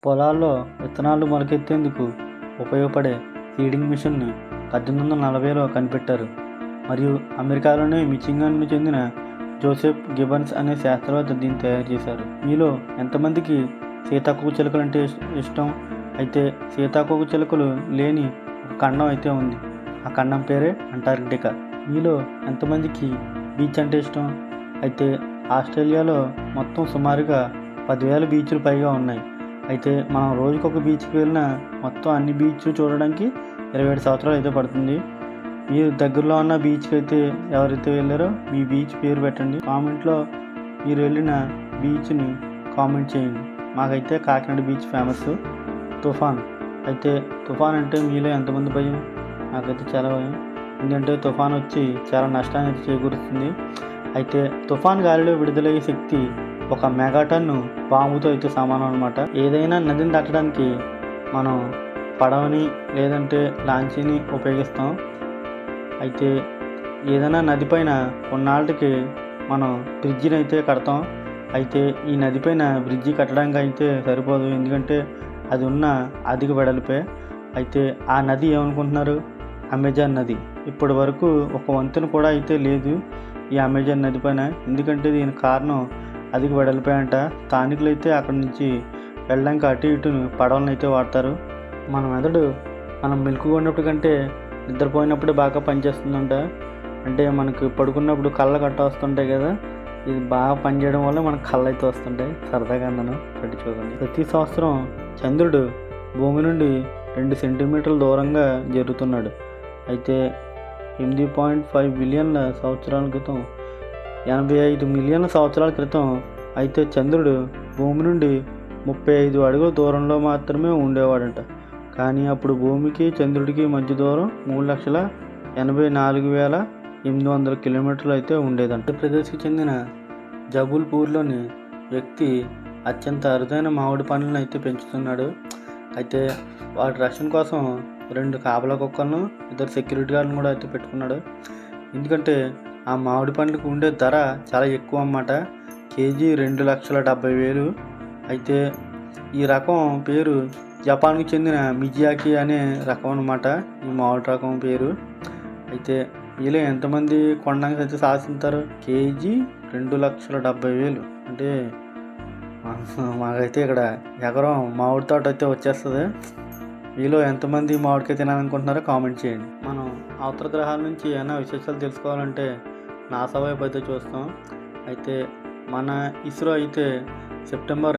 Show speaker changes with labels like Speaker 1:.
Speaker 1: పొలాల్లో విత్తనాలు మొలకెత్తేందుకు ఉపయోగపడే సీడింగ్ మిషన్ను 1840లో కనిపెట్టారు మరియు అమెరికాలోని మిచిగాన్కు చెందిన జోసెఫ్ గిబ్బన్స్ అనే శాస్త్రవేత్త దీన్ని తయారు చేశారు. మీలో ఎంతమందికి సీతాకోకచిలుకలు అంటే ఇష్టం? అయితే సీతాకోకచిలుకలు లేని ఒక ఖండం అయితే ఉంది. ఆ ఖండం పేరే అంటార్కిటికా. మీలో ఎంతమందికి బీచ్ అంటే ఇష్టం? అయితే ఆస్ట్రేలియాలో మొత్తం సుమారుగా 10,000 బీచ్లు పైగా ఉన్నాయి. అయితే మనం రోజుకొక బీచ్కి వెళ్ళినా మొత్తం అన్ని బీచ్లు చూడడానికి 27 సంవత్సరాలు అయితే పడుతుంది. మీరు దగ్గరలో ఉన్న బీచ్కి అయితే ఎవరైతే వెళ్ళారో మీ బీచ్ పేరు పెట్టండి. కామెంట్లో మీరు వెళ్ళిన బీచ్ని కామెంట్ చేయండి. మాకైతే కాకినాడ బీచ్ ఫేమస్. తుఫాన్. అయితే తుఫాన్ అంటే మీలో ఎంతమంది భయం? నాకైతే చాలా భయం. ఎందుకంటే తుఫాన్ వచ్చి చాలా నష్టాన్ని అయితే చేకూరుస్తుంది. అయితే తుఫాన్ గాలిలో విడుదలయ్యే శక్తి ఒక మెగాటన్ను బాంబుతో అయితే సమానం అనమాట. ఏదైనా నదిని దాటడానికి మనం పడవని లేదంటే లాంచీని ఉపయోగిస్తాం. అయితే ఏదైనా నది పైన కొన్నాళ్ళకి మనం బ్రిడ్జిని అయితే కడతాం. అయితే ఈ నది పైన బ్రిడ్జి కట్టడానికి అయితే సరిపోదు, ఎందుకంటే అది ఉన్న అధిక వెడల్పే. అయితే ఆ నది ఏమనుకుంటున్నారు? అమెజాన్ నది. ఇప్పటి వరకు ఒక వంతెన కూడా అయితే లేదు ఈ అమెజాన్ నది పైన, ఎందుకంటే దీనికి కారణం అధిక వెడల్పే అంట. స్థానికులు అయితే అక్కడి నుంచి వెళ్ళడానికి అటు ఇటు పడవలను అయితే వాడతారు. మన మెదడు మనం మెలకుగా ఉన్నప్పుడు కంటే నిద్రపోయినప్పుడే బాగా పనిచేస్తుందంట. అంటే మనకు పడుకున్నప్పుడు కళ్ళ గట్ట వస్తుంటాయి కదా, ఇది బాగా పనిచేయడం వల్ల మనకు కళ్ళు అయితే వస్తుంటాయి. సరదాగా అందను పెట్టి చూడండి. ప్రతి సంవత్సరం చంద్రుడు భూమి నుండి 2 సెంటీమీటర్ల దూరంగా జరుగుతున్నాడు. అయితే 8.5 బిలియన్ల సంవత్సరాల క్రితం, 85 మిలియన్ల సంవత్సరాల క్రితం అయితే చంద్రుడు భూమి నుండి 35 అడుగుల దూరంలో మాత్రమే ఉండేవాడంట. కానీ అప్పుడు భూమికి చంద్రుడికి మధ్య దూరం 3,84,800 కిలోమీటర్లు అయితే ఉండేదంట. ఆంధ్రప్రదేశ్కి చెందిన జబల్పూర్లోని వ్యక్తి అత్యంత అరుదైన మామిడి పండ్లను అయితే పెంచుతున్నాడు. అయితే వాటి రక్షణ కోసం 2 కాపలా కుక్కలను, 2 సెక్యూరిటీ గార్డులను కూడా అయితే పెట్టుకున్నాడు. ఎందుకంటే ఆ మామిడి పండ్లకు ఉండే ధర చాలా ఎక్కువ అన్నమాట. కేజీ 2,70,000. అయితే ఈ రకం పేరు జపాన్కి చెందిన మిజియాకి అనే రకం అన్నమాట, ఈ మామిడి రకం పేరు. అయితే వీళ్ళు ఎంతమంది కొనడానికి అయితే సాధిస్తారు? కేజీ 2,70,000 అంటే మాకైతే ఇక్కడ ఎకరం మామిడి తోట అయితే వచ్చేస్తుంది. వీళ్ళు ఎంతమంది మామిడికాయ తినాలనుకుంటున్నారో కామెంట్ చేయండి. మనం అవతల గ్రహాల నుంచి ఏమైనా విశేషాలు తెలుసుకోవాలంటే నాసా వైపు అయితే చూస్తాం. అయితే మన ఇస్రో అయితే సెప్టెంబర్